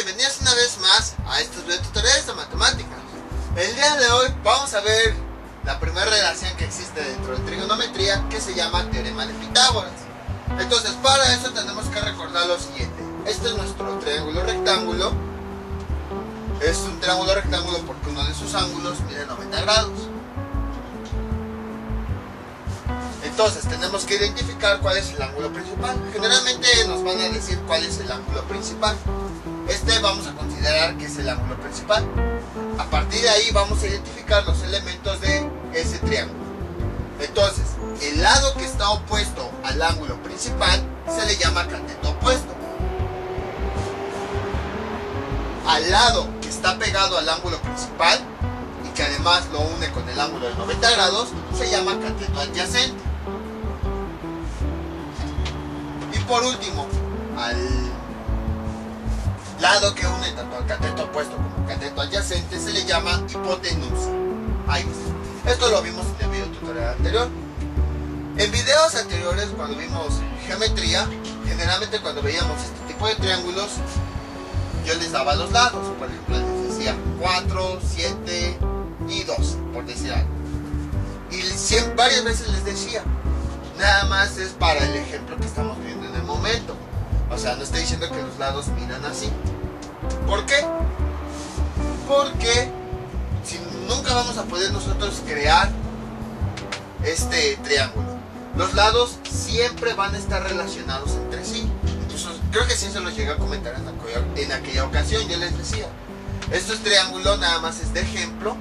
bienvenidos una vez más a estos videotutoriales de matemáticas. El día de hoy vamos a ver la primera relación que existe dentro de trigonometría, que se llama teorema de Pitágoras. Entonces, para eso tenemos que recordar lo siguiente. Este es nuestro triángulo rectángulo. Es un triángulo rectángulo porque uno de sus ángulos mide 90 grados. Entonces tenemos que identificar cuál es el ángulo principal. Generalmente nos van a decir cuál es el ángulo principal. Este vamos a considerar que es el ángulo principal. A partir de ahí vamos a identificar los elementos de ese triángulo. Entonces, el lado que está opuesto al ángulo principal se le llama cateto opuesto. Al lado que está pegado al ángulo principal y que además lo une con el ángulo de 90 grados se llama cateto adyacente. Y por último, al lado que une tanto al cateto opuesto como al cateto adyacente se le llama hipotenusa. Ahí está. Esto lo vimos en el video tutorial anterior. En videos anteriores, cuando vimos geometría, generalmente cuando veíamos este tipo de triángulos, yo les daba los lados. Por ejemplo, les decía 4, 7 y 2, por decir algo. Y varias veces les decía, nada más es para el ejemplo que estamos viendo en el momento. O sea, no estoy diciendo que los lados miran así. ¿Por qué? Porque si nunca vamos a poder nosotros crear este triángulo. Los lados siempre van a estar relacionados entre sí. Incluso, creo que sí se los llegué a comentar en aquella ocasión. Yo les decía, este triángulo nada más es de ejemplo,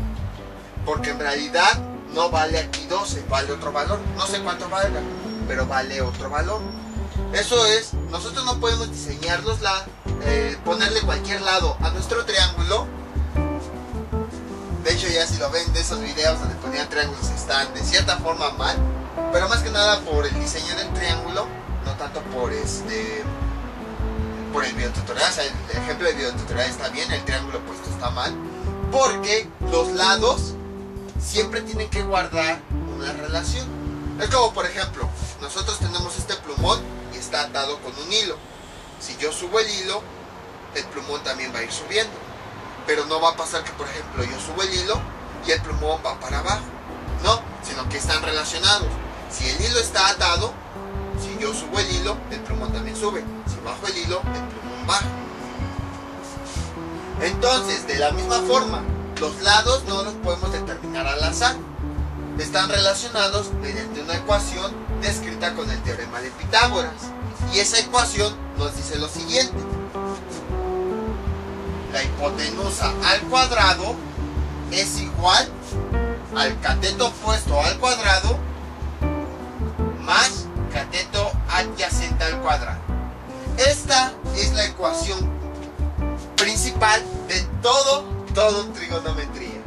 porque en realidad no vale aquí 12, vale otro valor. No sé cuánto valga, pero vale otro valor. Eso es, nosotros no podemos diseñar ponerle cualquier lado a nuestro triángulo. De hecho, ya si lo ven de esos videos donde ponían triángulos, están de cierta forma mal, pero más que nada por el diseño del triángulo, no tanto por el videotutorial. O sea, el ejemplo del videotutorial está bien, el triángulo opuesto está mal, porque los lados siempre tienen que guardar una relación. Es como, por ejemplo, nosotros tenemos este plumón y está atado con un hilo. Si yo subo el hilo, el plumón también va a ir subiendo. Pero no va a pasar que, por ejemplo, yo subo el hilo y el plumón va para abajo. No, sino que están relacionados. Si el hilo está atado, si yo subo el hilo, el plumón también sube. Si bajo el hilo, el plumón baja. Entonces, de la misma forma, los lados no los podemos determinar al azar. Están relacionados mediante una ecuación descrita con el teorema de Pitágoras. Y esa ecuación nos dice lo siguiente. La hipotenusa al cuadrado es igual al cateto opuesto al cuadrado más cateto adyacente al cuadrado. Esta es la ecuación principal de todo trigonometría.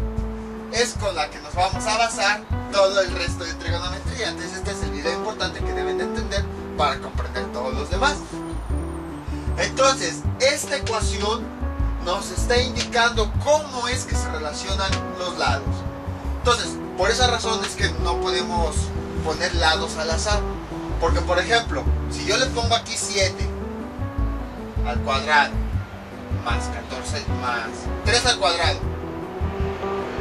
Es con la que nos vamos a basar todo el resto de trigonometría. Entonces este es el video importante que deben de entender para comprender todos los demás. Entonces, esta ecuación nos está indicando cómo es que se relacionan los lados. Entonces, por esa razón es que no podemos poner lados al azar. Porque, por ejemplo, si yo le pongo aquí 7 al cuadrado más 14 más 3 al cuadrado,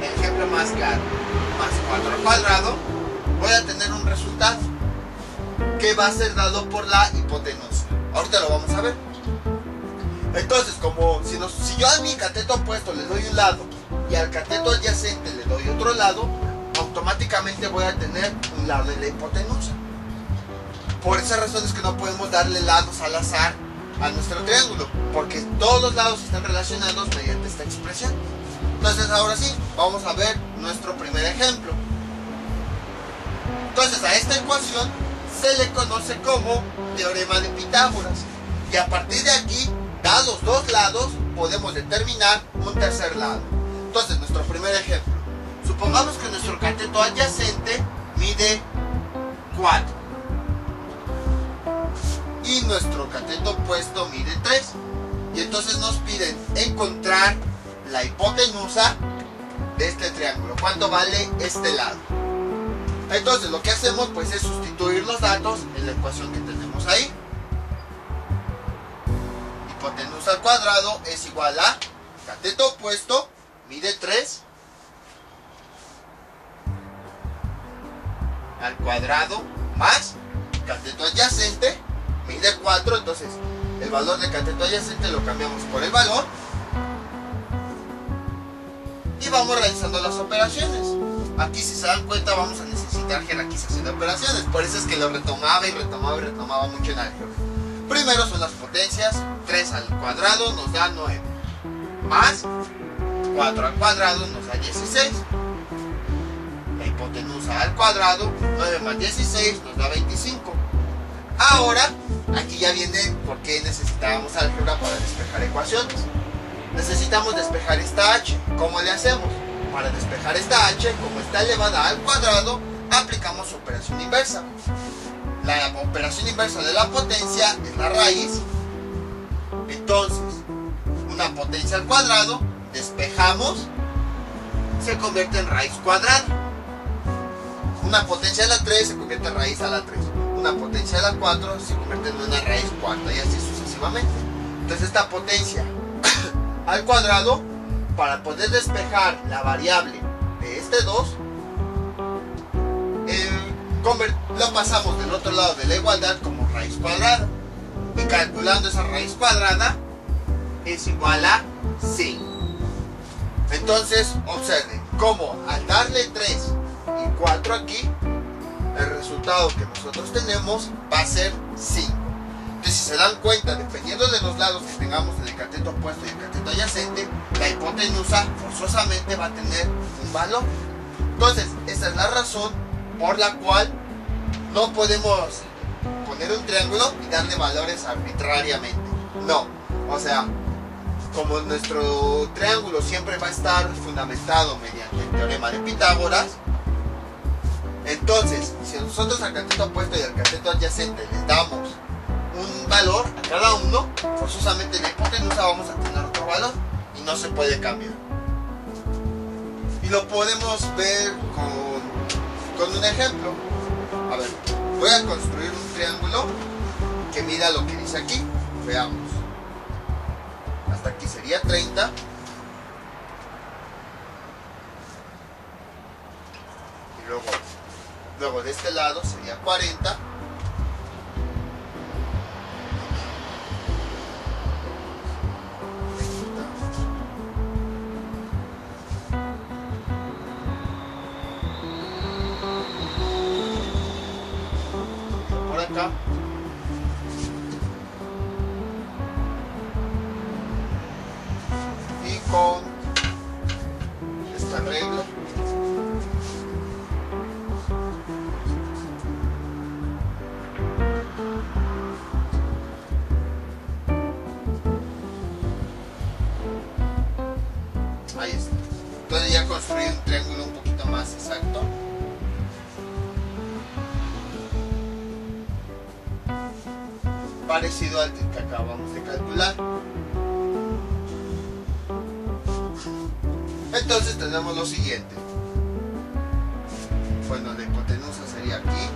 el ejemplo más claro, más 4 al cuadrado, voy a tener un resultado que va a ser dado por la hipotenusa. Ahorita lo vamos a ver. Entonces, como si yo a mi cateto opuesto le doy un lado y al cateto adyacente le doy otro lado, automáticamente voy a tener un lado en la hipotenusa. Por esa razón es que no podemos darle lados al azar a nuestro triángulo, porque todos los lados están relacionados mediante esta expresión. Entonces, ahora sí, vamos a ver nuestro primer ejemplo. Entonces, a esta ecuación se le conoce como teorema de Pitágoras. Y a partir de aquí, dados dos lados, podemos determinar un tercer lado. Entonces, nuestro primer ejemplo. Supongamos que nuestro cateto adyacente mide 4. Y nuestro cateto opuesto mide 3. Y entonces nos piden encontrar la hipotenusa de este triángulo. ¿Cuánto vale este lado? Entonces, lo que hacemos pues es sustituir los datos en la ecuación que tenemos ahí. hipotenusa al cuadrado es igual a cateto opuesto, mide 3, al cuadrado, más cateto adyacente, mide 4. Entonces el valor de cateto adyacente lo cambiamos por el valor y vamos realizando las operaciones. Aquí, si se dan cuenta, vamos a necesitar jerarquización de operaciones. Por eso es que lo retomaba y retomaba y retomaba mucho en álgebra. Primero son las potencias. 3 al cuadrado nos da 9, más 4 al cuadrado nos da 16. La hipotenusa al cuadrado, 9 más 16 nos da 25. Ahora, aquí ya viene por qué necesitábamos álgebra para despejar ecuaciones. Necesitamos despejar esta h. ¿Cómo le hacemos? Para despejar esta h, como está elevada al cuadrado, aplicamos operación inversa. La operación inversa de la potencia es la raíz. Entonces, una potencia al cuadrado, despejamos, se convierte en raíz cuadrada. Una potencia a la 3 se convierte en raíz a la 3. Una potencia a la 4 se convierte en una raíz cuarta y así sucesivamente. Entonces esta potencia al cuadrado, para poder despejar la variable de este 2, lo pasamos del otro lado de la igualdad como raíz cuadrada. Y calculando esa raíz cuadrada es igual a 5. Entonces observen cómo al darle 3 y 4 aquí, el resultado que nosotros tenemos va a ser 5. Entonces, si se dan cuenta, dependiendo de los lados que tengamos en el cateto opuesto y el cateto adyacente, la hipotenusa forzosamente va a tener un valor. Entonces, esa es la razón por la cual no podemos poner un triángulo y darle valores arbitrariamente. No, o sea, como nuestro triángulo siempre va a estar fundamentado mediante el teorema de Pitágoras, entonces, si nosotros al cateto opuesto y al cateto adyacente les damos un valor a cada uno, forzosamente en la hipotenusa vamos a tener otro valor y no se puede cambiar. Y lo podemos ver con un ejemplo. A ver, voy a construir un triángulo que mida lo que dice aquí. Veamos. Hasta aquí sería 30. Y luego de este lado sería 40. Por acá. Y con esta regla ahí está. Entonces ya construí un triángulo un poquito más exacto. Parecido al que acabamos de calcular. Entonces tenemos lo siguiente. Bueno, la hipotenusa sería aquí.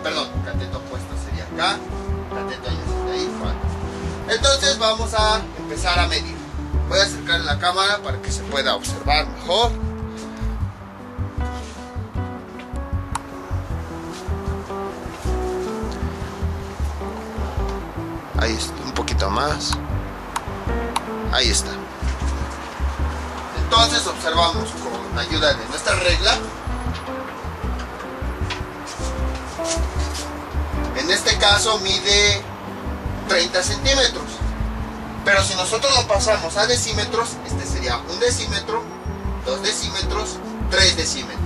Perdón, cateto opuesto sería acá. Cateto adyacente ahí, 4. Entonces vamos a empezar a medir. Voy a acercar la cámara para que se pueda observar mejor. Ahí está, un poquito más. Ahí está. Entonces observamos con ayuda de nuestra regla. En este caso mide 30 centímetros. Pero si nosotros lo pasamos a decímetros, este sería 1 decímetro, 2 decímetros, 3 decímetros.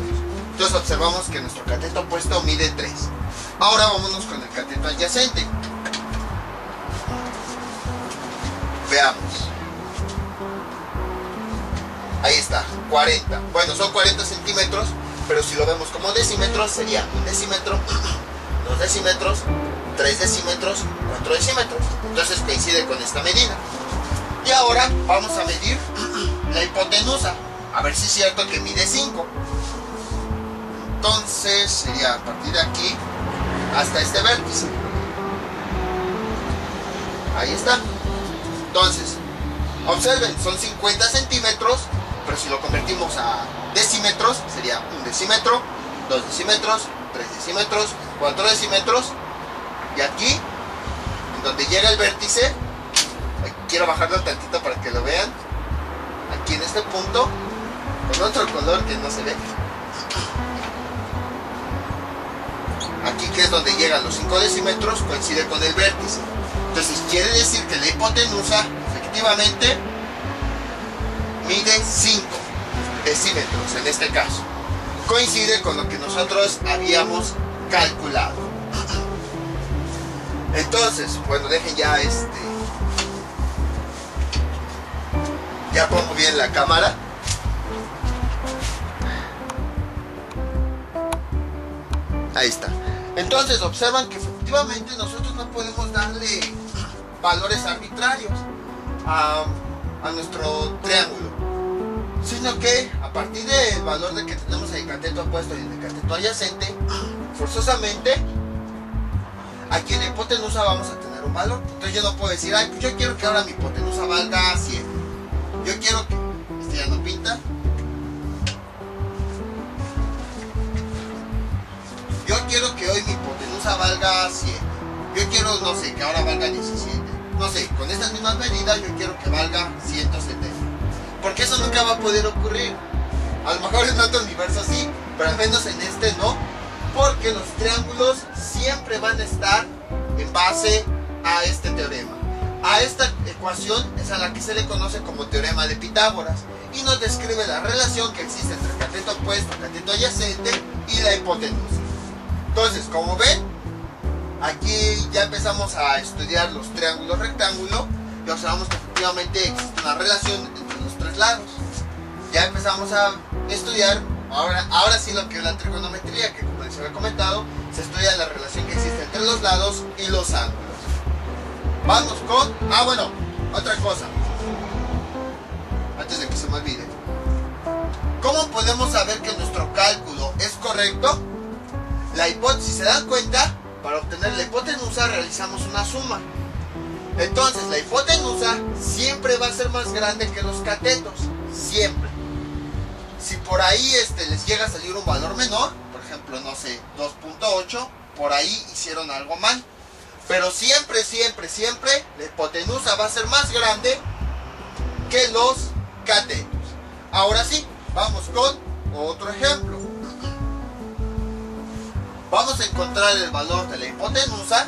Entonces observamos que nuestro cateto opuesto mide 3. Ahora vámonos con el cateto adyacente. Veamos. Ahí está, 40. Bueno, son 40 centímetros, pero si lo vemos como decímetros, sería 1 decímetro, 2 decímetros, 3 decímetros, 4 decímetros. Entonces coincide con esta medida. Y ahora vamos a medir la hipotenusa, a ver si es cierto que mide 5. Entonces sería a partir de aquí hasta este vértice. Ahí está. Entonces, observen, son 50 centímetros, pero si lo convertimos a decímetros, sería 1 decímetro, 2 decímetros, 3 decímetros, 4 decímetros. Y aquí, en donde llega el vértice, quiero bajarlo tantito para que lo vean. Aquí en este punto, con otro color que no se ve. Aquí, que es donde llegan los 5 decímetros, coincide con el vértice. Entonces quiere decir que la hipotenusa efectivamente mide 5 decímetros en este caso. Coincide con lo que nosotros habíamos calculado. Entonces, bueno, dejen ya ya pongo bien la cámara. Ahí está. Entonces observan que efectivamente nosotros no podemos darle valores arbitrarios a nuestro triángulo, sino que a partir del valor de que tenemos el cateto opuesto y el cateto adyacente, forzosamente aquí en la hipotenusa vamos a tener un valor. Entonces yo no puedo decir, ay, pues yo quiero que ahora mi hipotenusa valga 100. Yo quiero que, ya no pinta. Yo quiero que hoy mi hipotenusa valga 100. Yo quiero, no sé, que ahora valga 17. No sé, con estas mismas medidas yo quiero que valga 170. Porque eso nunca va a poder ocurrir. A lo mejor en otro universo sí, pero al menos en este no. Porque los triángulos siempre van a estar en base a este teorema. A esta ecuación es a la que se le conoce como teorema de Pitágoras. Y nos describe la relación que existe entre el cateto opuesto, el cateto adyacente y la hipotenusa. Entonces, como ven, aquí ya empezamos a estudiar los triángulos rectángulo y observamos que efectivamente existe una relación entre los tres lados. Ya empezamos a estudiar, ahora sí lo que es la trigonometría, que como les había comentado, se estudia la relación que existe entre los lados y los ángulos. Vamos con, bueno, otra cosa, antes de que se me olvide. ¿Cómo podemos saber que nuestro cálculo es correcto? Si se dan cuenta, para obtener la hipotenusa realizamos una suma. Entonces la hipotenusa siempre va a ser más grande que los catetos, siempre. Si por ahí les llega a salir un valor menor, por ejemplo, no sé, 2.8, por ahí hicieron algo mal. Pero siempre, siempre, siempre la hipotenusa va a ser más grande que los catetos. Ahora sí, vamos con otro ejemplo. Vamos a encontrar el valor de la hipotenusa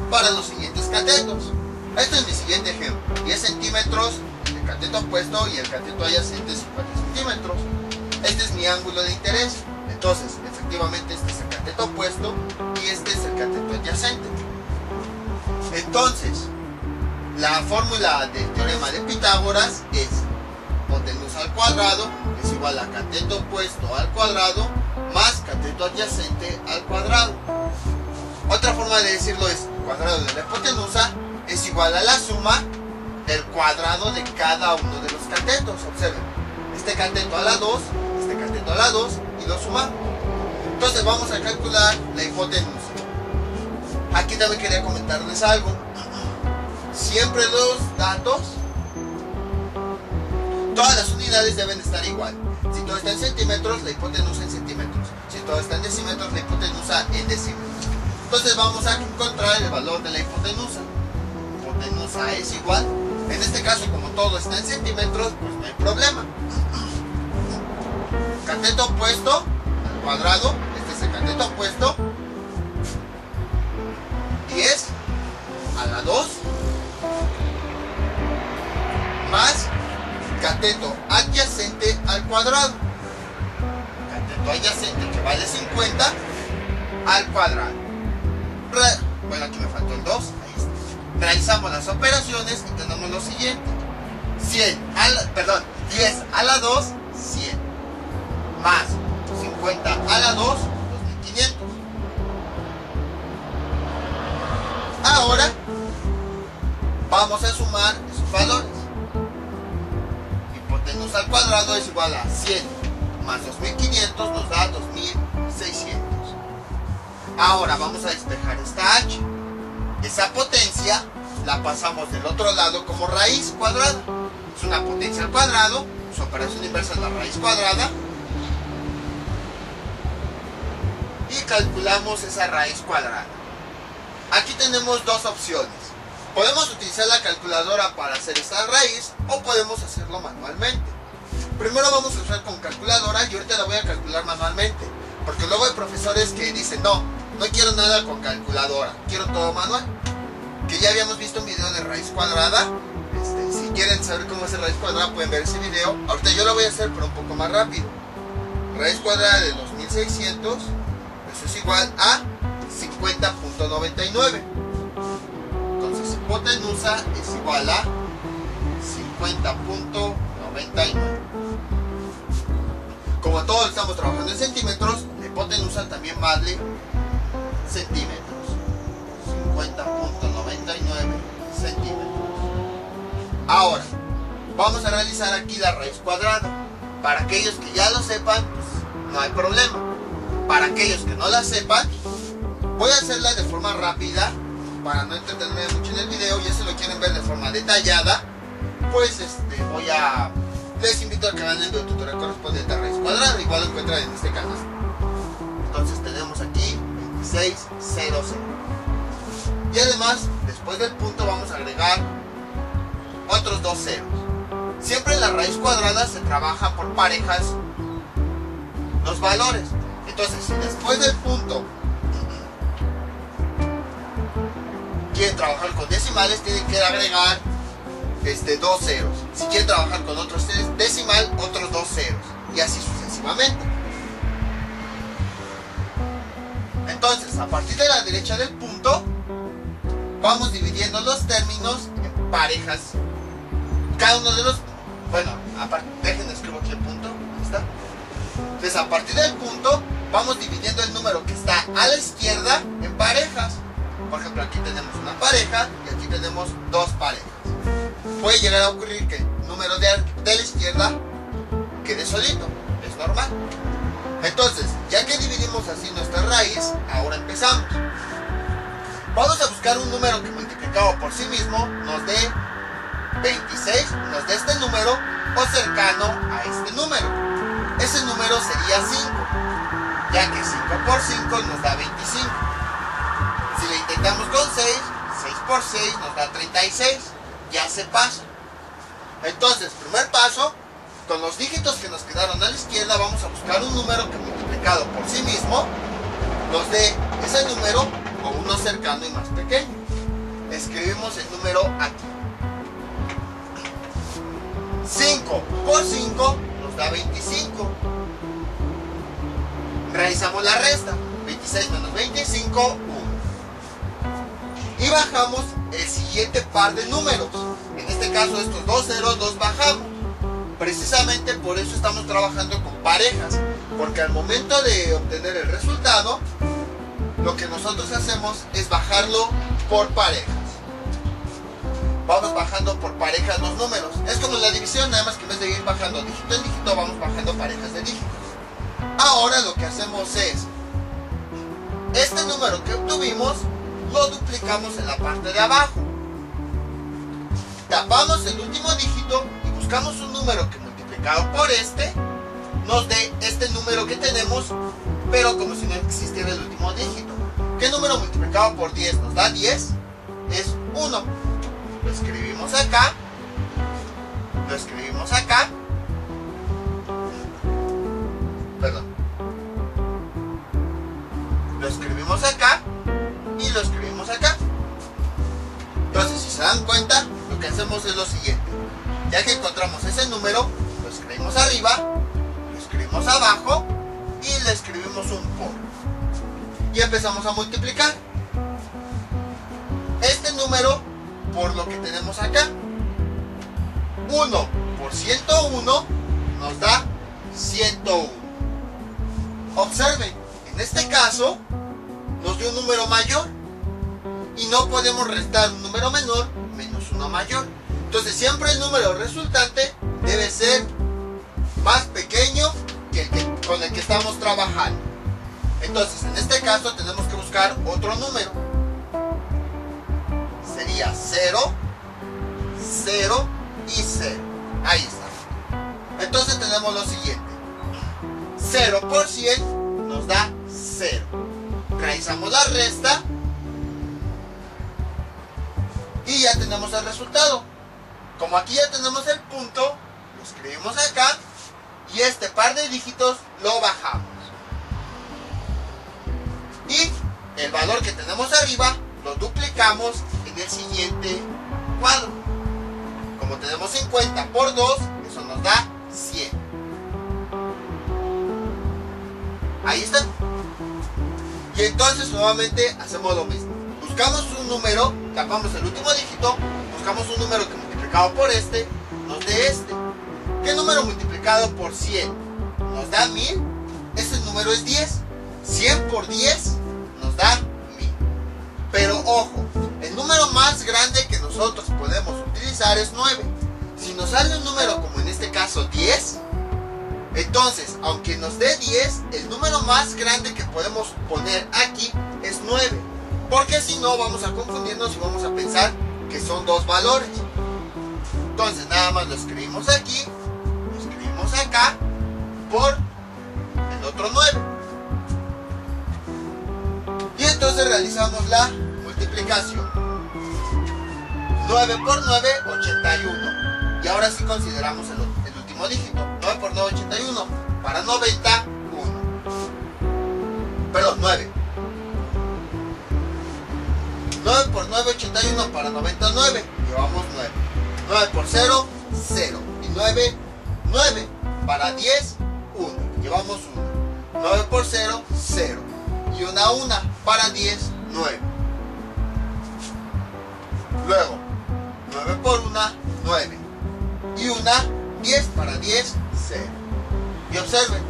para los siguientes catetos. Este es mi siguiente ejemplo. 10 centímetros el cateto opuesto y el cateto adyacente 50 centímetros. Este es mi ángulo de interés. Entonces, efectivamente este es el cateto opuesto y este es el cateto adyacente. Entonces, la fórmula del teorema de Pitágoras es hipotenusa al cuadrado es igual a cateto opuesto al cuadrado más cateto adyacente al cuadrado. Otra forma de decirlo es cuadrado de la hipotenusa es igual a la suma del cuadrado de cada uno de los catetos. Observen, este cateto a la 2, este cateto a la 2 y lo sumamos. Entonces vamos a calcular la hipotenusa. Aquí también quería comentarles algo. Siempre los datos, todas las unidades deben estar igual. Si todo está en centímetros, la hipotenusa en centímetros. Si todo está en decímetros, la hipotenusa en decímetros. Entonces vamos a encontrar el valor de la hipotenusa. Hipotenusa es igual. En este caso, como todo está en centímetros, pues no hay problema. Cateto opuesto al cuadrado. Este es el cateto opuesto. 10 a la 2 más cateto adyacente al cuadrado. Cateto adyacente que vale 50 al cuadrado. Bueno, aquí me faltó el 2. Ahí está. Realizamos las operaciones y tenemos lo siguiente. 10 a la 2, 100. Más 50 a la 2, 2500. Ahora vamos a sumar esos valores. Hipotenusa al cuadrado es igual a 100 más 2500 nos da 2600. Ahora vamos a despejar esta h. Esa potencia la pasamos del otro lado como raíz cuadrada. Es una potencia al cuadrado, su operación inversa es la raíz cuadrada. Y calculamos esa raíz cuadrada. Aquí tenemos dos opciones. Podemos utilizar la calculadora para hacer esta raíz o podemos hacerlo manualmente. Primero vamos a usar con calculadora y ahorita la voy a calcular manualmente. Porque luego hay profesores que dicen, no quiero nada con calculadora, quiero todo manual. Que ya habíamos visto un video de raíz cuadrada. Si quieren saber cómo hacer raíz cuadrada pueden ver ese video. Ahorita yo lo voy a hacer pero un poco más rápido. Raíz cuadrada de 2600, eso es igual a 50.99. Entonces hipotenusa es igual a 50.99. Como todos estamos trabajando en centímetros, la hipotenusa también vale centímetros. 50.99 centímetros. Ahora, vamos a realizar aquí la raíz cuadrada. Para aquellos que ya lo sepan, pues, no hay problema. Para aquellos que no la sepan, voy a hacerla de forma rápida para no entretenerme mucho en el video. Ya si lo quieren ver de forma detallada, pues les invito al canal del video tutorial correspondiente a raíz cuadrada. Igual lo encuentran en este canal. Entonces tenemos aquí 2600. Y además, después del punto vamos a agregar otros dos ceros. Siempre en la raíz cuadrada se trabaja por parejas los valores. Entonces, si después del punto quieren trabajar con decimales, tienen que agregar dos ceros. Si quieren trabajar con otro decimal, otros dos ceros. Y así sucesivamente. Entonces, a partir de la derecha del punto, vamos dividiendo los términos en parejas. Cada uno de los... Bueno, déjenme escribir aquí el punto. Ahí está. Entonces, a partir del punto, vamos dividiendo el número que está a la izquierda en parejas. Por ejemplo, aquí tenemos una pareja y aquí tenemos dos parejas. Puede llegar a ocurrir que el número de la izquierda quede solito. Es normal. Entonces, ya que dividimos así nuestra raíz, ahora empezamos. Vamos a buscar un número que multiplicado por sí mismo nos dé 26, nos dé este número o cercano a este número. Ese número sería 5, ya que 5 por 5 nos da 25. Si le intentamos con 6, 6 por 6 nos da 36. Ya se pasa. Entonces, primer paso, con los dígitos que nos quedaron a la izquierda, vamos a buscar un número que multiplicado por sí mismo nos dé ese número o uno cercano y más pequeño. Escribimos el número aquí. 5 por 5 nos da 25. Realizamos la resta. 26 menos 25, 1. Y bajamos el siguiente par de números. En este caso estos dos ceros los bajamos. Precisamente por eso estamos trabajando con parejas. Porque al momento de obtener el resultado, lo que nosotros hacemos es bajarlo por parejas. Vamos bajando por parejas los números. Es como la división, nada más que en vez de ir bajando dígito en dígito, vamos bajando parejas de dígitos. Ahora lo que hacemos es, este número que obtuvimos, lo duplicamos en la parte de abajo. Tapamos el último dígito y buscamos un número que multiplicado por este, nos dé este número que tenemos, pero como si no existiera el último dígito. ¿Qué número multiplicado por 10 nos da 10? Es 1. Lo escribimos acá. Lo escribimos acá. Perdón. Lo escribimos acá. Y lo escribimos acá. Entonces, si se dan cuenta, lo que hacemos es lo siguiente. Ya que encontramos ese número, lo escribimos arriba, lo escribimos abajo y le escribimos un por. Y empezamos a multiplicar este número por lo que tenemos acá. 1 por 101 nos da 101. Observen, en este caso nos dio un número mayor y no podemos restar un número menor menos uno mayor. Entonces siempre el número resultante debe ser más pequeño que con el que estamos trabajando. Entonces en este caso tenemos que buscar otro número. Sería sería 0, 0 y 0. Ahí está. Entonces tenemos lo siguiente. 0 por 100 nos da 0. Realizamos la resta y ya tenemos el resultado. Como aquí ya tenemos el punto, lo escribimos acá y este par de dígitos lo bajamos. Y el valor que tenemos arriba lo duplicamos en el siguiente cuadro. Como tenemos 50 por 2, eso nos da 100. Ahí está. Y entonces nuevamente hacemos lo mismo. Buscamos un número, tapamos el último dígito, buscamos un número que multiplicado por este nos dé este. ¿Qué número multiplicado por 100 nos da 1000? Ese número es 10. 100 por 10 nos da 1000. Pero ojo, el número más grande que nosotros podemos utilizar es 9. Si nos sale un número como en este caso 10, entonces aunque nos dé 10, el número más grande que podemos poner aquí es 9. Porque si no vamos a confundirnos y vamos a pensar que son dos valores. Entonces nada más lo escribimos aquí, lo escribimos acá por el otro 9. Y entonces realizamos la multiplicación. 9 por 9, 81. Y ahora sí consideramos el último dígito. 9 por 9, 81. Para 90, 1. Perdón, 9. 9 por 9, 81. Para 99, llevamos 9. 9 por 0, 0. Y 9, 9. Para 10, 1. Llevamos 1. 9 por 0, 0. Y una 1. Para 10, 9. Luego, 9 por 1, 9. Y una 10 para 10, 0. Y observen,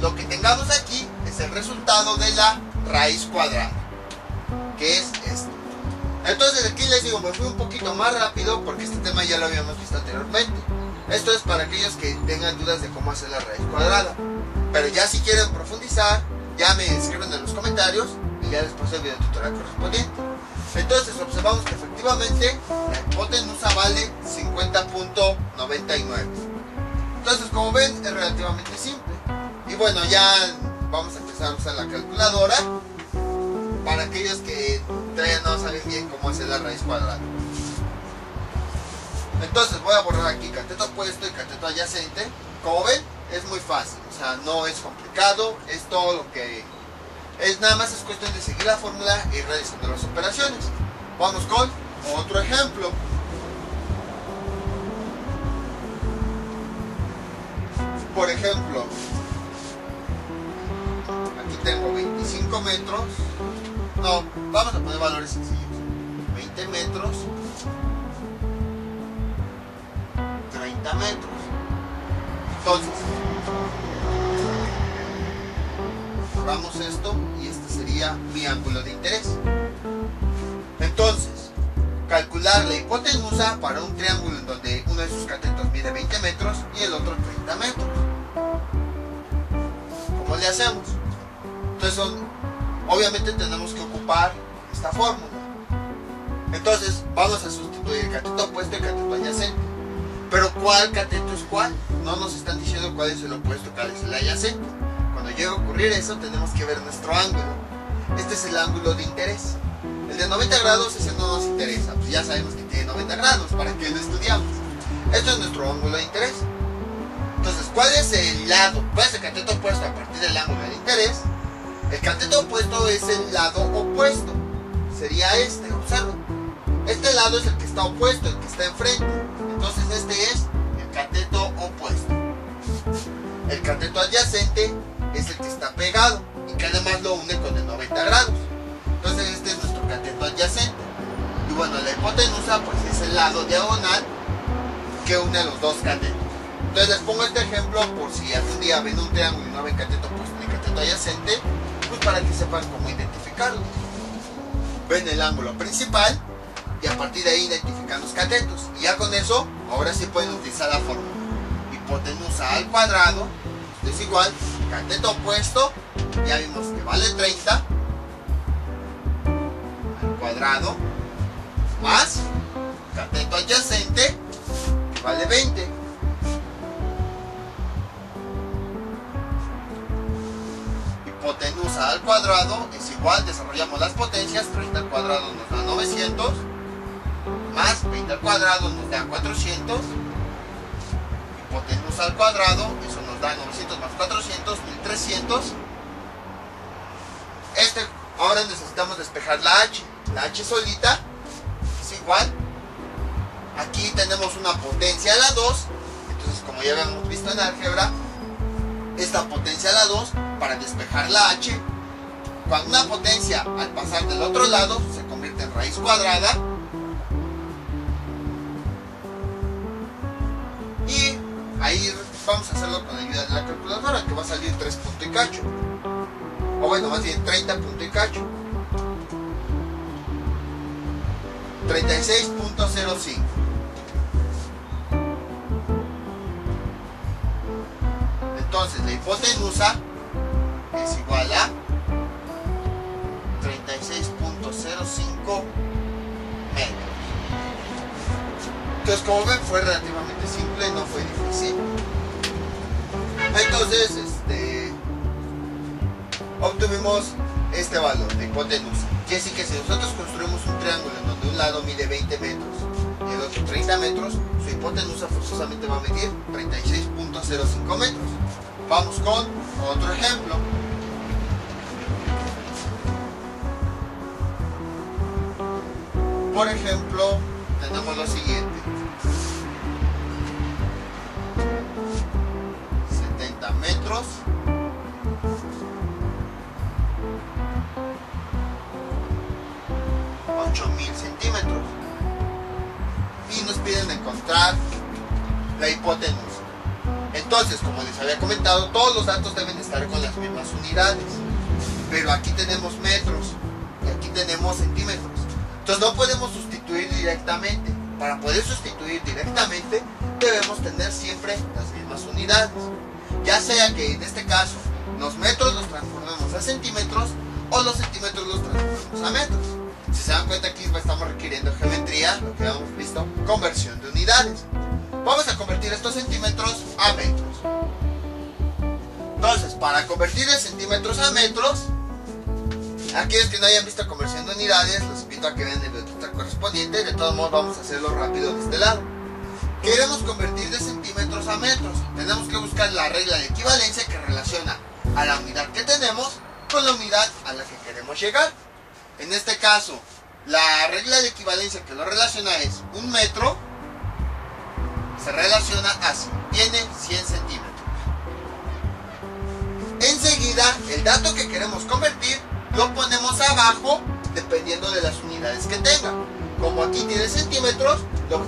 lo que tengamos aquí es el resultado de la raíz cuadrada, que es esto. Entonces aquí les digo, me fui un poquito más rápido porque este tema ya lo habíamos visto anteriormente. Esto es para aquellos que tengan dudas de cómo hacer la raíz cuadrada. Pero ya si quieren profundizar, ya me escriben en los comentarios y ya después el video tutorial correspondiente. Entonces observamos que efectivamente la hipotenusa vale 50.99. Entonces como ven es relativamente simple. Y bueno, ya vamos a empezar a usar la calculadora para aquellos que todavía no saben bien cómo hacer la raíz cuadrada. Entonces voy a borrar aquí cateto opuesto y cateto adyacente. Como ven es muy fácil, o sea, no es complicado, es todo lo que es, nada más es cuestión de seguir la fórmula y ir realizando las operaciones. Vamos con otro ejemplo. Por ejemplo, aquí tengo 25 metros. No, vamos a poner valores sencillos. 20 metros, 30 metros. Entonces, borramos esto y este sería mi ángulo de interés. Entonces, calcular la hipotenusa para un triángulo en donde uno de sus catetos mide 20 metros y el otro 30 metros. ¿Cómo le hacemos? Entonces, obviamente tenemos que ocupar esta fórmula. Entonces, vamos a sustituir cateto opuesto y cateto adyacente. Pero ¿cuál cateto es cuál? No nos están diciendo cuál es el opuesto, cuál es el adyacente. Cuando llegue a ocurrir eso, tenemos que ver nuestro ángulo. Este es el ángulo de interés. El de 90 grados, ese no nos interesa. Pues ya sabemos que tiene 90 grados, ¿para qué lo estudiamos? Esto es nuestro ángulo de interés. Entonces, ¿cuál es el lado? ¿Cuál es el cateto opuesto a partir del ángulo de interés? El cateto opuesto es el lado opuesto. Sería este, observen. Este lado es el que está opuesto, el que está enfrente. Entonces este es el cateto opuesto. El cateto adyacente es el que está pegado y que además lo une con el 90 grados. Entonces este es nuestro cateto adyacente. Y bueno, la hipotenusa pues es el lado diagonal que une a los dos catetos. Entonces les pongo este ejemplo por si algún día ven un triángulo y no ven cateto opuesto ni cateto adyacente, pues para que sepan cómo identificarlo. Ven el ángulo principal y a partir de ahí identifican los catetos. Y ya con eso, ahora sí pueden utilizar la fórmula. Hipotenusa al cuadrado es igual, cateto opuesto, ya vimos que vale 30 al cuadrado, más cateto adyacente, que vale 20. Hipotenusa al cuadrado es igual, desarrollamos las potencias, 30 al cuadrado nos da 900, más 20 al cuadrado nos da 400, hipotenusa al cuadrado, eso nos da 900 más 400, 1300. Ahora necesitamos despejar la H solita es igual, aquí tenemos una potencia a la 2, entonces como ya habíamos visto en álgebra, esta potencia a la 2 para despejar la H, cuando una potencia al pasar del otro lado se convierte en raíz cuadrada, y ahí vamos a hacerlo con ayuda de la calculadora, que va a salir 3 punto y cacho, o bueno, más bien 30 punto y cacho, 36.05. Entonces la hipotenusa es igual a 36.05 metros. Entonces, como ven, fue relativamente simple, no fue difícil. Entonces obtuvimos este valor de hipotenusa. Quiere decir que si nosotros construimos un triángulo en donde un lado mide 20 metros y el otro 30 metros, su hipotenusa forzosamente va a medir 36.05 metros. Vamos con otro ejemplo. Por ejemplo, tenemos lo siguiente: 70 metros, 8000 centímetros, y nos piden encontrar la hipotenusa. Entonces, como les había comentado, todos los datos deben estar con las mismas unidades, pero aquí tenemos metros y aquí tenemos centímetros. Entonces no podemos sustituir directamente. Para poder sustituir directamente debemos tener siempre las mismas unidades, ya sea que en este caso los metros los transformemos a centímetros o los centímetros los transformemos a metros. Si se dan cuenta, aquí estamos requiriendo geometría, lo que habíamos visto, conversión de unidades. Vamos a convertir estos centímetros a metros. Entonces, para convertir de centímetros a metros, aquellos que no hayan visto conversión de unidades, los invito a que vean el video correspondiente. De todos modos, vamos a hacerlo rápido de este lado. Queremos convertir de centímetros a metros. Tenemos que buscar la regla de equivalencia que relaciona a la unidad que tenemos con la unidad a la que queremos llegar. En este caso, la regla de equivalencia que lo relaciona es un metro, se relaciona así, tiene 100 centímetros. Enseguida, el dato que queremos convertir lo ponemos abajo dependiendo de las unidades que tenga. Como aquí tiene centímetros, lo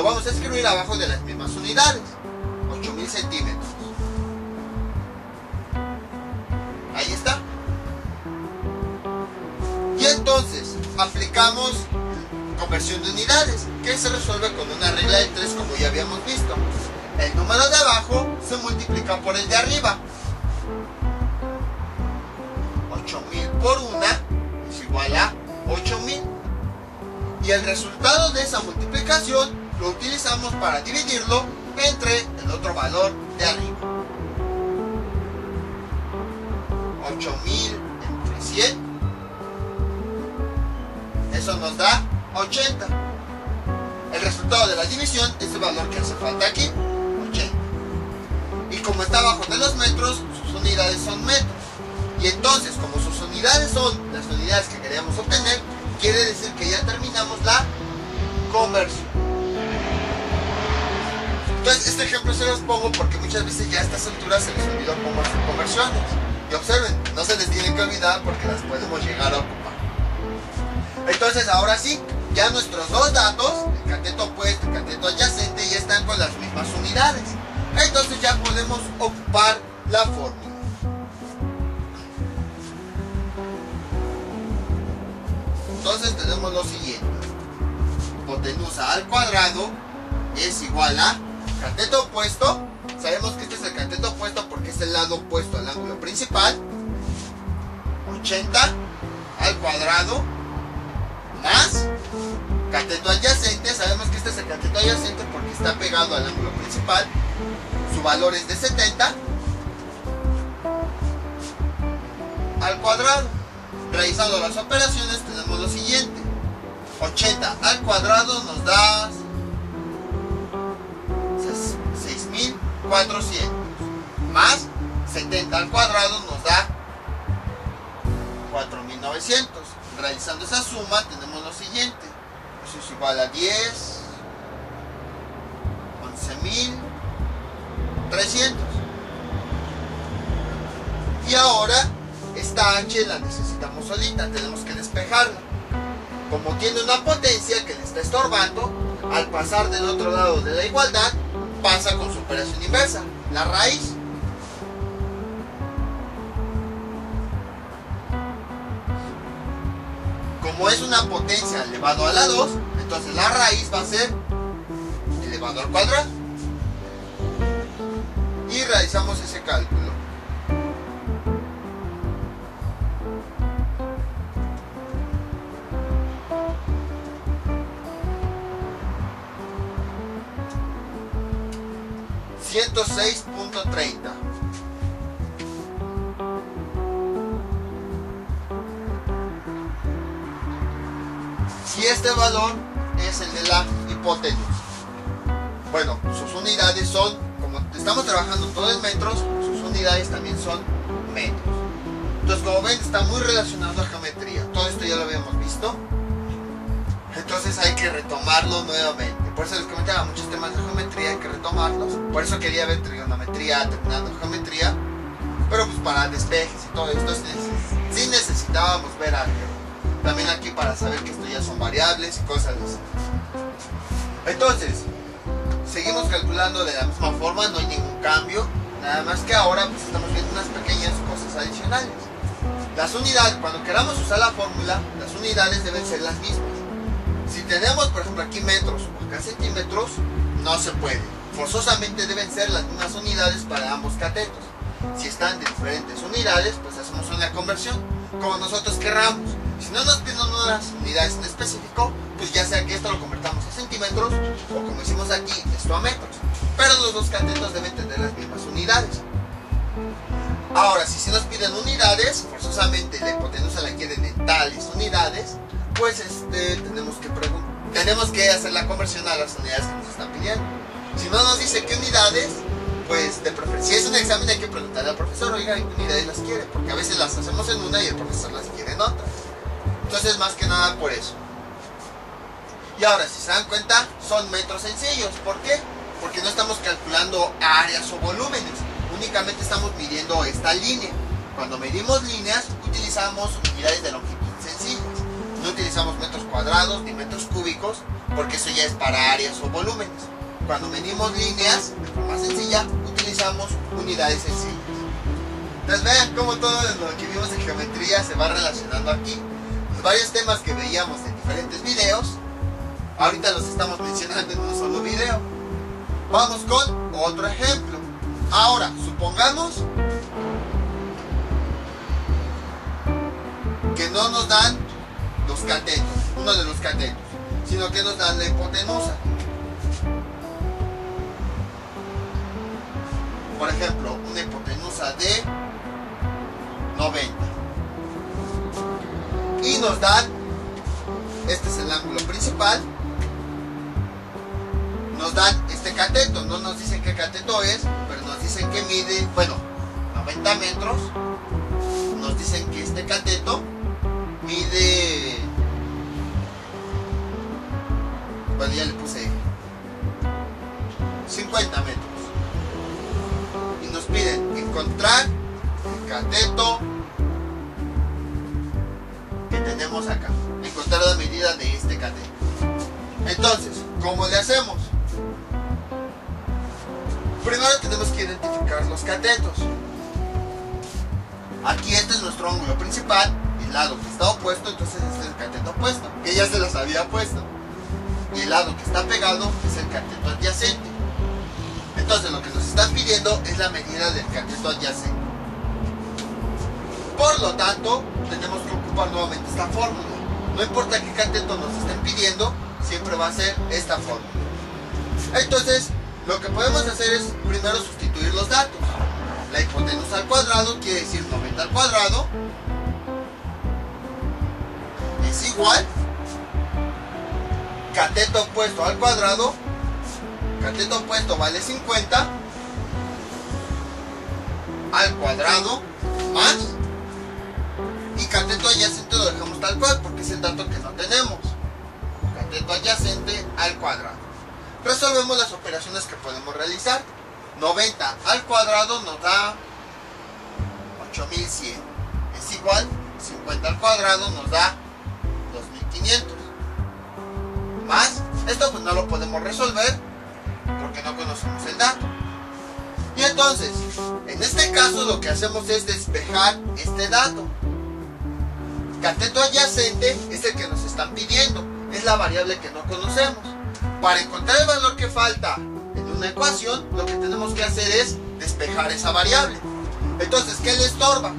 vamos a escribir abajo de las mismas unidades, 8000 centímetros. Ahí está. Y entonces aplicamos conversión de unidades, que se resuelve con una regla de 3, como ya habíamos visto. El número de abajo se multiplica por el de arriba. 8000 por 1 es igual a 8000. Y el resultado de esa multiplicación lo utilizamos para dividirlo entre el otro valor de arriba. 8000 entre 100. Eso nos da 80. El resultado de la división es el valor que hace falta aquí, 80. Y como está abajo de los metros, sus unidades son metros. Y entonces, como sus unidades son las unidades que queríamos obtener, quiere decir que ya terminamos la conversión. Entonces, este ejemplo se los pongo porque muchas veces ya a estas alturas se les olvidó cómo hacer conversiones. Y observen, no se les tiene que olvidar porque las podemos llegar a ocupar. Entonces, ahora sí, ya nuestros dos datos, el cateto opuesto y el cateto adyacente, ya están con las mismas unidades. Entonces ya podemos ocupar la fórmula. Entonces tenemos lo siguiente: hipotenusa al cuadrado es igual a cateto opuesto. Sabemos que este es el cateto opuesto porque es el lado opuesto al ángulo principal. 80 al cuadrado más Cateto adyacente, sabemos que este es el cateto adyacente porque está pegado al ángulo principal. Su valor es de 70 al cuadrado. Realizando las operaciones tenemos lo siguiente: 80 al cuadrado nos da 6400 más 70 al cuadrado nos da 4900. Realizando esa suma tenemos lo siguiente: eso es igual a 10 11.300. Y ahora esta h la necesitamos solita, tenemos que despejarla. Como tiene una potencia que le está estorbando, al pasar del otro lado de la igualdad pasa con su operación inversa, la raíz. Como es una potencia elevado a la 2, entonces la raíz va a ser elevado al cuadrado. Y realizamos ese cálculo. $106.30. Y este valor es el de la hipotenusa. Bueno, sus unidades son, como estamos trabajando todo en metros, sus unidades también son metros. Entonces, como ven, está muy relacionado a geometría. Todo esto ya lo habíamos visto. Entonces hay que retomarlo nuevamente. Por eso les comentaba, muchos temas de geometría hay que retomarlos. Por eso quería ver trigonometría terminando geometría. Pero pues para despejes y todo esto sí necesitábamos ver álgebra. También aquí para saber que esto ya son variables y cosas así. Entonces, seguimos calculando de la misma forma, no hay ningún cambio. Nada más que ahora pues estamos viendo unas pequeñas cosas adicionales. Las unidades, cuando queramos usar la fórmula, las unidades deben ser las mismas. Si tenemos, por ejemplo, aquí metros o acá centímetros, no se puede. Forzosamente deben ser las mismas unidades para ambos catetos. Si están de diferentes unidades, pues hacemos una conversión, como nosotros querramos. Si no nos piden unas unidades en específico, pues ya sea que esto lo convertamos a centímetros, o como hicimos aquí, esto a metros. Pero los dos catetos deben tener las mismas unidades. Ahora, si se nos piden unidades, forzosamente la hipotenusa la quieren en tales unidades, pues tenemos que hacer la conversión a las unidades que nos están pidiendo. Si no nos dice qué unidades, pues de preferencia, si es un examen hay que preguntarle al profesor, oiga, ¿qué unidades las quiere? Porque a veces las hacemos en una y el profesor las quiere en otra. Entonces, más que nada por eso. Y ahora, si se dan cuenta, son metros sencillos. ¿Por qué? Porque no estamos calculando áreas o volúmenes, únicamente estamos midiendo esta línea. Cuando medimos líneas, utilizamos unidades de longitud sencillas. No utilizamos metros cuadrados ni metros cúbicos, porque eso ya es para áreas o volúmenes. Cuando medimos líneas, de forma sencilla, utilizamos unidades sencillas. Entonces vean cómo todo lo que vimos en geometría se va relacionando aquí. Los varios temas que veíamos en diferentes videos, ahorita los estamos mencionando en un solo video. Vamos con otro ejemplo. Ahora, supongamos que no nos dan los catetos, uno de los catetos, sino que nos dan la hipotenusa. Por ejemplo, una hipotenusa de 90. Y nos dan, este es el ángulo principal, nos dan este cateto, no nos dicen qué cateto es, pero nos dicen que mide, bueno, 90 metros. Nos dicen que este cateto mide, bueno, ya le puse 50 metros. Y nos piden encontrar el cateto que tenemos acá, encontrar la medida de este cateto. Entonces, ¿cómo le hacemos? Primero tenemos que identificar los catetos. Aquí este es nuestro ángulo principal, el lado que está opuesto, entonces este es el cateto opuesto, que ya se los había puesto. Y el lado que está pegado es el cateto adyacente. Entonces lo que nos están pidiendo es la medida del cateto adyacente. Por lo tanto, tenemos que ocupar nuevamente esta fórmula. No importa qué cateto nos estén pidiendo, siempre va a ser esta fórmula. Entonces, lo que podemos hacer es primero sustituir los datos. La hipotenusa al cuadrado quiere decir 90 al cuadrado es igual cateto opuesto al cuadrado. Cateto opuesto vale 50 al cuadrado más, y cateto adyacente lo dejamos tal cual porque es el dato que no tenemos. Cateto adyacente al cuadrado. Resolvemos las operaciones que podemos realizar. 90 al cuadrado nos da 8100. Es igual 50 al cuadrado nos da 2500. Más, esto pues no lo podemos resolver porque no conocemos el dato. Y entonces, en este caso lo que hacemos es despejar este dato. Cateto adyacente es el que nos están pidiendo, es la variable que no conocemos. Para encontrar el valor que falta en una ecuación, lo que tenemos que hacer es despejar esa variable. Entonces, ¿qué le estorba?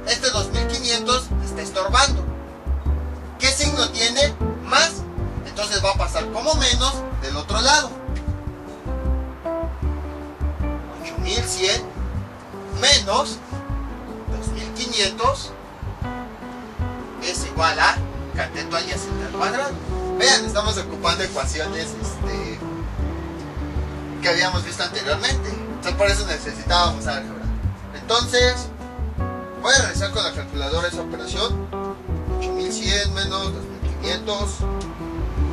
Este 2500 está estorbando. ¿Qué signo tiene? Más. Entonces va a pasar como menos del otro lado. 8100 menos 2500 es igual a cateto adyacente al cuadrado. Vean, estamos ocupando ecuaciones que habíamos visto anteriormente. Entonces por eso necesitábamos álgebra. Entonces voy a realizar con la calculadora esa operación. 8100 menos 2500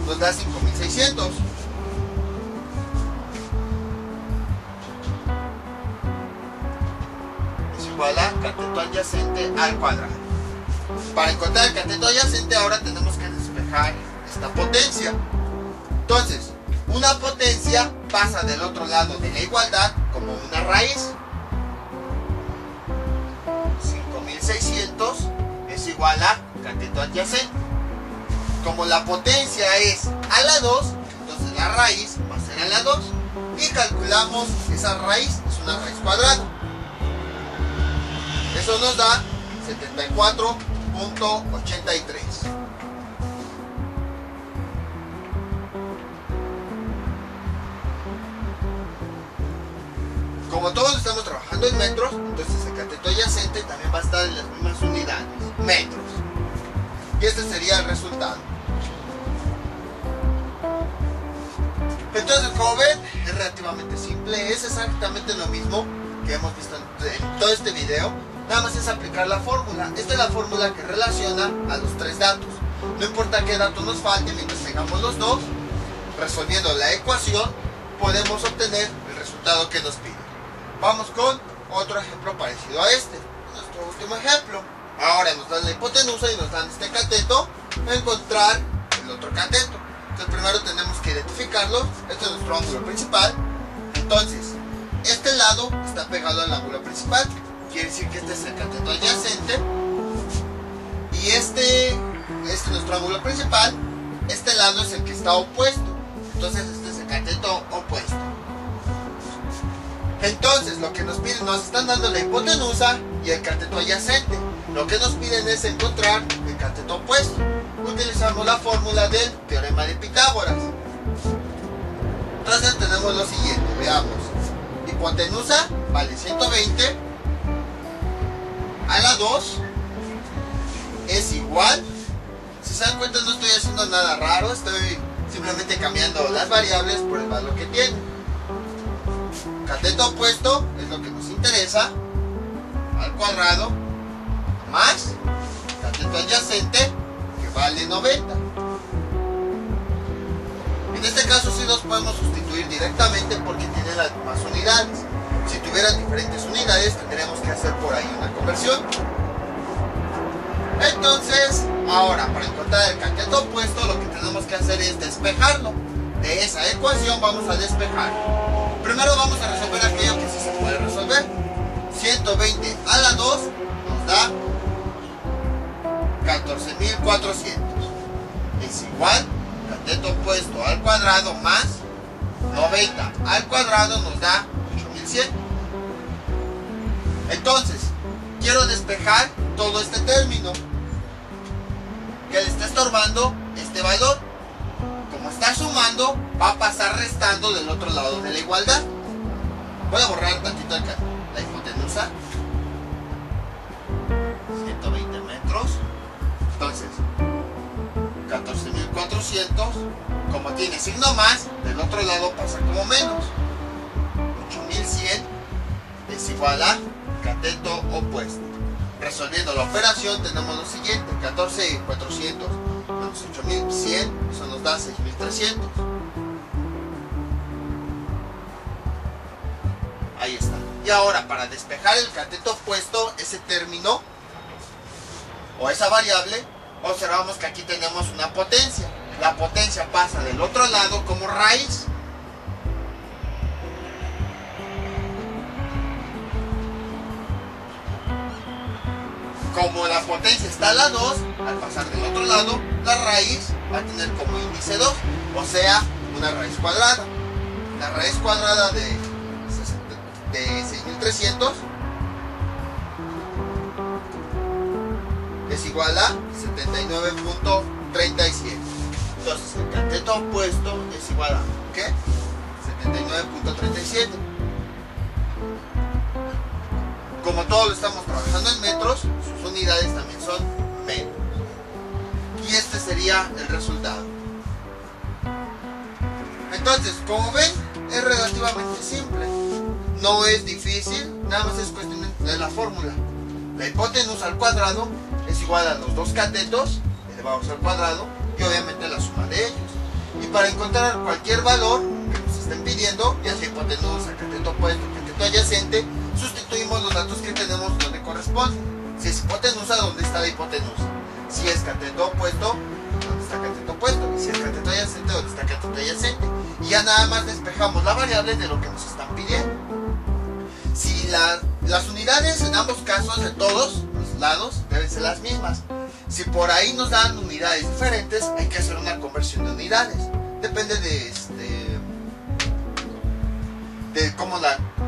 nos da 5600. Es igual a cateto adyacente al cuadrado. Para encontrar el cateto adyacente ahora tenemos que despejar esta potencia. Entonces, una potencia pasa del otro lado de la igualdad como una raíz. 5600 es igual a cateto adyacente. Como la potencia es a la 2, entonces la raíz va a ser a la 2 y calculamos esa raíz, es una raíz cuadrada. Eso nos da 74.83. Como todos estamos trabajando en metros, entonces el cateto adyacente también va a estar en las mismas unidades, metros. Y este sería el resultado. Entonces, como ven, es relativamente simple, es exactamente lo mismo que hemos visto en todo este video. Nada más es aplicar la fórmula. Esta es la fórmula que relaciona a los tres datos. No importa qué dato nos falte, mientras tengamos los dos, resolviendo la ecuación, podemos obtener el resultado que nos pide. Vamos con otro ejemplo parecido a este. Nuestro último ejemplo. Ahora nos dan la hipotenusa y nos dan este cateto. Encontrar el otro cateto. Entonces primero tenemos que identificarlo. Este es nuestro ángulo principal. Entonces, este lado está pegado al ángulo principal. Quiere decir que este es el cateto adyacente. Y este es nuestro ángulo principal. Este lado es el que está opuesto. Entonces este es el cateto opuesto. Entonces lo que nos piden, nos están dando la hipotenusa y el cateto adyacente. Lo que nos piden es encontrar el cateto opuesto. Utilizamos la fórmula del teorema de Pitágoras. Entonces tenemos lo siguiente, veamos. Hipotenusa vale 120 a la 2 es igual. Si se dan cuenta, no estoy haciendo nada raro, estoy simplemente cambiando las variables por el valor que tiene. Cateto opuesto es lo que nos interesa, al cuadrado, más cateto adyacente, que vale 90. En este caso sí los podemos sustituir directamente porque tienen las mismas unidades. Si tuvieran diferentes unidades tendríamos que hacer por ahí una conversión. Entonces, ahora para encontrar el cateto opuesto lo que tenemos que hacer es despejarlo. De esa ecuación vamos a despejar. Primero vamos a resolver aquello que sí se puede resolver. 120 a la 2 nos da 14.400. Es igual, cateto opuesto al cuadrado más 90 al cuadrado nos da 8.100. Entonces, quiero despejar todo este término que le está estorbando este valor. Como está sumando va a pasar restando del otro lado de la igualdad. Voy a borrar tantito acá la hipotenusa. 120 metros. Entonces, 14.400, como tiene signo más, del otro lado pasa como menos. 8.100 es igual a cateto opuesto. Resolviendo la operación tenemos lo siguiente: 14.400 menos 8.100, eso nos da 6.300. Ahí está. Y ahora, para despejar el cateto opuesto, ese término o esa variable, observamos que aquí tenemos una potencia. La potencia pasa del otro lado como raíz. Como la potencia está a la 2, al pasar del otro lado, la raíz va a tener como índice 2, o sea, una raíz cuadrada. La raíz cuadrada de 6.300 es igual a 79.37. Entonces el cateto opuesto es igual a ¿qué? 79.37. Como todos lo estamos trabajando en metros, sus unidades también son metros. Y este sería el resultado. Entonces, como ven, es relativamente simple. No es difícil, nada más es cuestión de la fórmula. La hipotenusa al cuadrado es igual a los dos catetos elevados al cuadrado y obviamente la suma de ellos. Y para encontrar cualquier valor que nos estén pidiendo, ya sea hipotenusa, cateto opuesto, cateto adyacente, sustituimos los datos que tenemos donde corresponde. Si es hipotenusa, ¿dónde está la hipotenusa? Si es cateto opuesto, ¿dónde está cateto opuesto? Y si es cateto adyacente, ¿dónde está cateto adyacente? Y ya nada más despejamos la variable de lo que nos están pidiendo. Si las unidades en ambos casos, de todos los lados, deben ser las mismas. Si por ahí nos dan unidades diferentes, hay que hacer una conversión de unidades. Depende de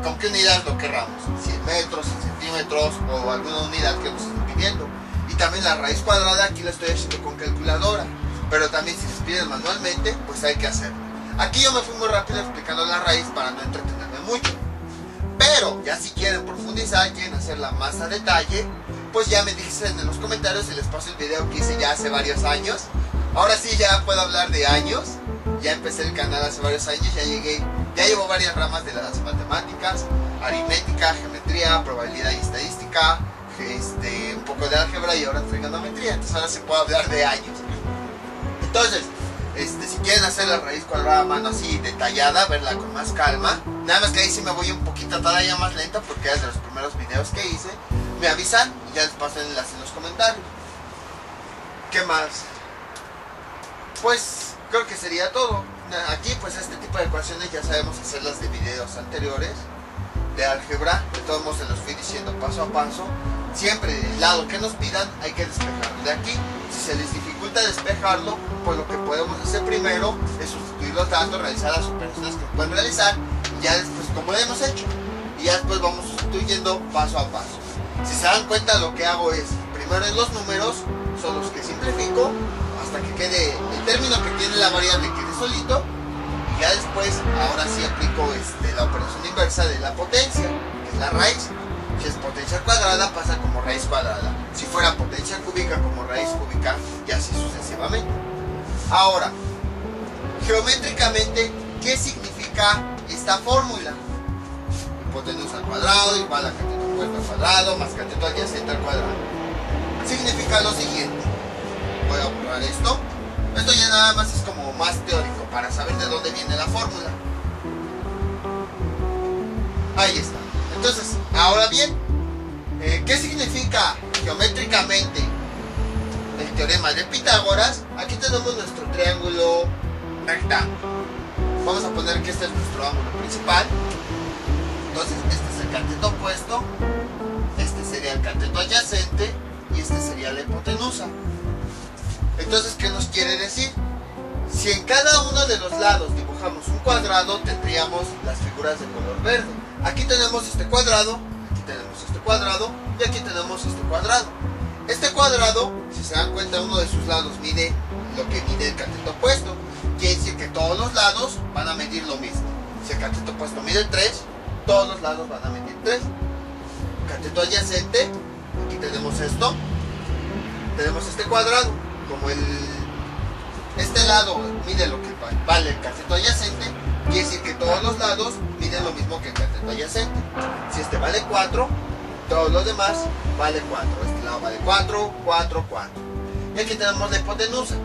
con qué unidad lo querramos. Si en metros, en centímetros o alguna unidad que nos estén pidiendo. Y también la raíz cuadrada, aquí la estoy haciendo con calculadora. Pero también si les piden manualmente, pues hay que hacerlo. Aquí yo me fui muy rápido explicando la raíz para no entretenerme mucho. Pero ya si quieren profundizar, quieren hacerla más a detalle, pues ya me dicen en los comentarios y les paso el video que hice ya hace varios años. Ahora sí ya puedo hablar de años. Ya empecé el canal hace varios años, ya llevo varias ramas de las matemáticas, aritmética, geometría, probabilidad y estadística, un poco de álgebra y ahora trigonometría. Entonces ahora se puede hablar de años. Entonces, si quieren hacer la raíz cuadrada a mano así detallada, verla con más calma, nada más que ahí sí me voy un poquito todavía más lento porque es de los primeros videos que hice, me avisan y ya les paso el enlace en los comentarios. ¿Qué más? Pues creo que sería todo. Aquí pues este tipo de ecuaciones ya sabemos hacerlas de videos anteriores de álgebra. De todos modos se los fui diciendo paso a paso. Siempre del lado que nos pidan hay que despejarlo de aquí. Si se les dificulta despejarlo, pues lo que podemos hacer primero es sustituir los datos, realizar las operaciones que pueden realizar y ya después como lo hemos hecho. Y ya después vamos sustituyendo paso a paso. Si se dan cuenta, lo que hago es, primero en los números son los que simplifico hasta que quede el término que tiene la variable quede solito. Y ya después, ahora sí aplico la operación inversa de la potencia, que es la raíz. Si es potencia cuadrada, pasa como raíz cuadrada. Si fuera potencia cúbica, como raíz cúbica, y así sucesivamente. Ahora, geométricamente, ¿qué significa esta fórmula? Hipotenusa al cuadrado igual a cateto opuesto al cuadrado más cateto adyacente al cuadrado. Significa lo siguiente. Voy a borrar esto. Esto ya nada más es como más teórico para saber de dónde viene la fórmula. Ahí está. Entonces, ahora bien, ¿qué significa geométricamente el teorema de Pitágoras? Aquí tenemos nuestro triángulo rectángulo. Vamos a poner que este es nuestro ángulo principal. Entonces, este es el cateto opuesto, este sería el cateto adyacente y este sería la hipotenusa. Entonces, ¿qué nos quiere decir? Si en cada uno de los lados dibujamos un cuadrado, tendríamos las figuras de color verde. Aquí tenemos este cuadrado, aquí tenemos este cuadrado y aquí tenemos este cuadrado. Este cuadrado, si se dan cuenta, uno de sus lados mide lo que mide el cateto opuesto. quiere decir que todos los lados van a medir lo mismo. Si el cateto opuesto mide 3, todos los lados van a medir 3. Cateto adyacente, aquí tenemos esto, tenemos este cuadrado, como este lado mide lo que vale el cateto adyacente, quiere decir que todos los lados miden lo mismo que el cateto adyacente. Si este vale 4, todos los demás vale 4. Este lado vale 4, 4, 4. Y aquí tenemos la hipotenusa.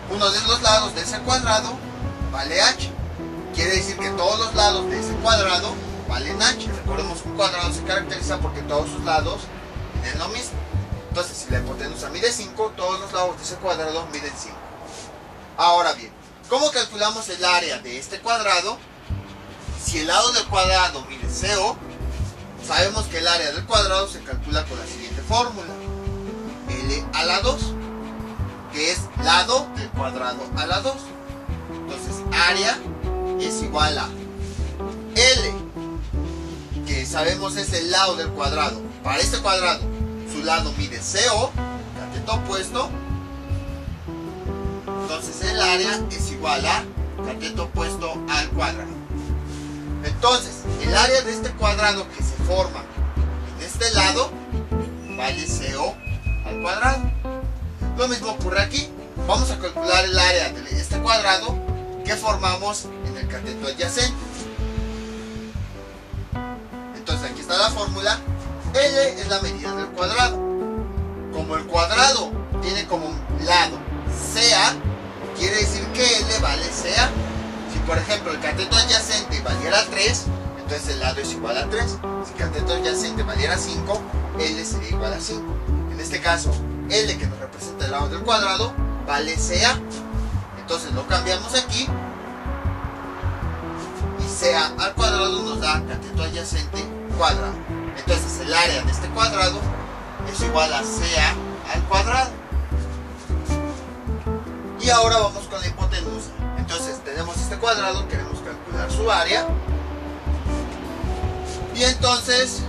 Uno de los lados de ese cuadrado vale h. Quiere decir que todos los lados de ese cuadrado valen h. Recordemos que un cuadrado se caracteriza porque todos sus lados miden lo mismo. Entonces, si la hipotenusa mide 5, todos los lados de ese cuadrado miden 5. Ahora bien, ¿cómo calculamos el área de este cuadrado? Si el lado del cuadrado mide CO, sabemos que el área del cuadrado se calcula con la siguiente fórmula. L a la 2, que es lado del cuadrado a la 2. Entonces, área es igual a L, que sabemos es el lado del cuadrado. Para este cuadrado, su lado mide CO, cateto opuesto. Entonces el área es igual a cateto opuesto al cuadrado. Entonces, el área de este cuadrado que se forma en este lado vale CO al cuadrado. Lo mismo ocurre aquí. Vamos a calcular el área de este cuadrado que formamos en el cateto adyacente. Entonces aquí está la fórmula. L es la medida del cuadrado. Como el cuadrado tiene como lado CA, quiere decir que L vale CA. Si por ejemplo el cateto adyacente valiera 3, entonces el lado es igual a 3. Si el cateto adyacente valiera 5, L sería igual a 5. En este caso, L, que nos representa el lado del cuadrado, vale CA. Entonces lo cambiamos aquí. Y CA al cuadrado nos da cateto adyacente cuadrado. Entonces el área de este cuadrado es igual a CA al cuadrado. Y ahora vamos con la hipotenusa. Entonces tenemos este cuadrado, queremos calcular su área. Y entonces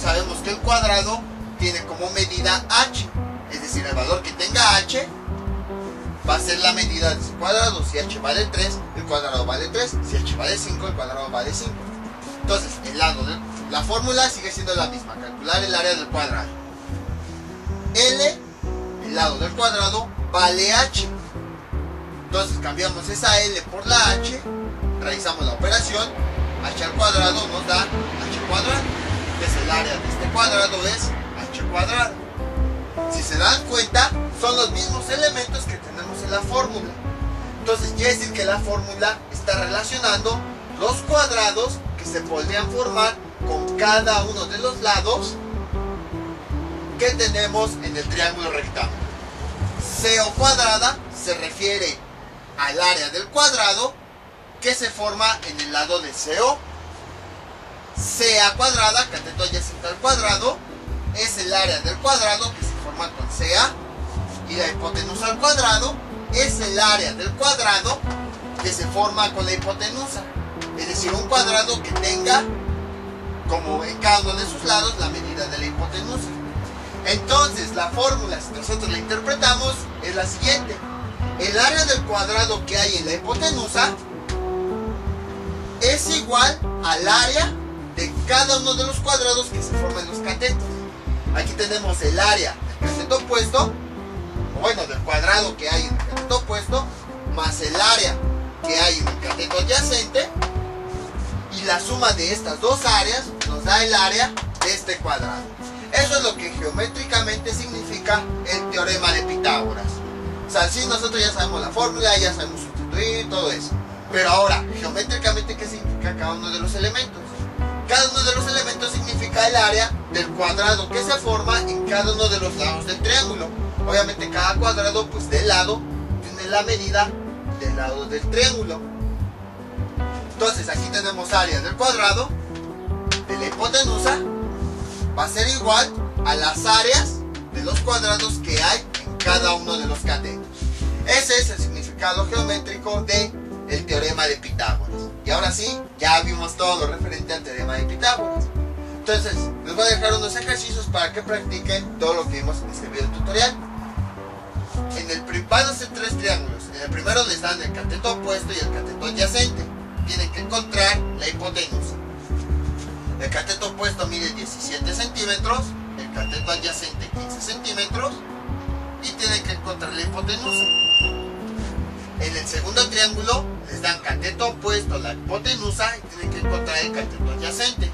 sabemos que el cuadrado tiene como medida h. Es decir, el valor que tenga h va a ser la medida de ese cuadrado. Si h vale 3, el cuadrado vale 3. Si h vale 5, el cuadrado vale 5. Entonces, la fórmula sigue siendo la misma. Calcular el área del cuadrado. L, el lado del cuadrado, vale h. Entonces cambiamos esa L por la h, realizamos la operación, h al cuadrado nos da h cuadrado. Entonces el área de este cuadrado es h cuadrado. Si se dan cuenta, son los mismos elementos que tenemos en la fórmula. Entonces quiere decir que la fórmula está relacionando los cuadrados que se podrían formar con cada uno de los lados que tenemos en el triángulo rectángulo. CO cuadrada se refiere al área del cuadrado que se forma en el lado de CO. CA cuadrada, cateto adyacente al cuadrado, es el área del cuadrado que se forma con CA. Y la hipotenusa al cuadrado es el área del cuadrado que se forma con la hipotenusa. Es decir, un cuadrado que tenga como en cada uno de sus lados la medida de la hipotenusa. Entonces la fórmula, si nosotros la interpretamos, es la siguiente. El área del cuadrado que hay en la hipotenusa es igual al área de cada uno de los cuadrados que se forman en los catetos. Aquí tenemos el área del cateto opuesto, o bueno, del cuadrado que hay en el cateto opuesto, más el área que hay en el cateto adyacente, y la suma de estas dos áreas nos da el área de este cuadrado. Eso es lo que geométricamente significa el teorema de Pitágoras. O sea, sí, nosotros ya sabemos la fórmula, ya sabemos sustituir, todo eso. Pero ahora, geométricamente, ¿qué significa cada uno de los elementos? Cada uno de los elementos significa el área del cuadrado que se forma en cada uno de los lados del triángulo. Obviamente cada cuadrado, pues del lado, tiene la medida del lado del triángulo. Entonces aquí tenemos área del cuadrado de la hipotenusa, va a ser igual a las áreas de los cuadrados que hay en cada uno de los catetos. Ese es el significado geométrico del teorema de Pitágoras. Y ahora sí, ya vimos todo lo referente al teorema de Pitágoras. Entonces, les voy a dejar unos ejercicios para que practiquen todo lo que vimos en este video tutorial. van a ser 3 triángulos. En el primero les dan el cateto opuesto y el cateto adyacente. Tienen que encontrar la hipotenusa. El cateto opuesto mide 17 centímetros, el cateto adyacente 15 centímetros y tienen que encontrar la hipotenusa. En el segundo triángulo les dan cateto opuesto, la hipotenusa y tienen que encontrar el cateto adyacente.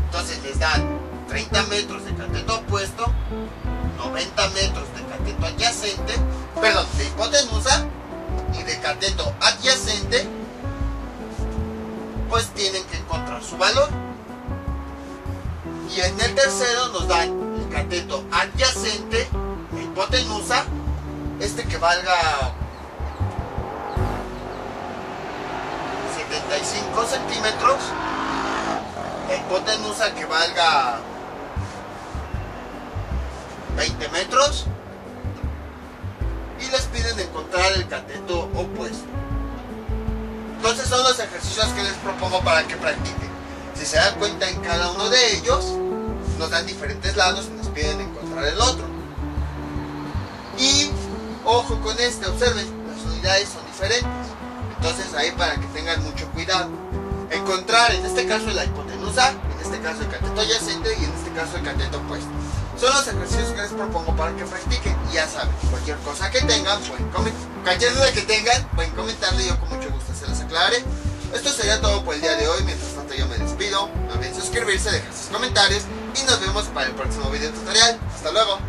Entonces les dan 30 metros de cateto opuesto, 90 metros de cateto adyacente, perdón, de hipotenusa, y de cateto adyacente, pues tienen que encontrar su valor. Y en el tercero nos dan el cateto adyacente, la hipotenusa, que valga 75 centímetros, la hipotenusa que valga 20 metros, y les piden encontrar el cateto opuesto. Entonces son los ejercicios que les propongo para que practiquen. Si se dan cuenta, en cada uno de ellos nos dan diferentes lados y nos piden encontrar el otro. Y ojo con observen, las unidades son diferentes. Entonces ahí para que tengan mucho cuidado. Encontrar en este caso la hipotenusa, en este caso el cateto adyacente y en este caso el cateto opuesto. Son los ejercicios que les propongo para que practiquen. Y ya saben, cualquier cosa que tengan, cualquier duda que tengan, pueden comentarle y yo con mucho gusto se las aclararé. Esto sería todo por el día de hoy. Mientras tanto yo me despido. No olviden suscribirse, dejar sus comentarios y nos vemos para el próximo video tutorial. Hasta luego.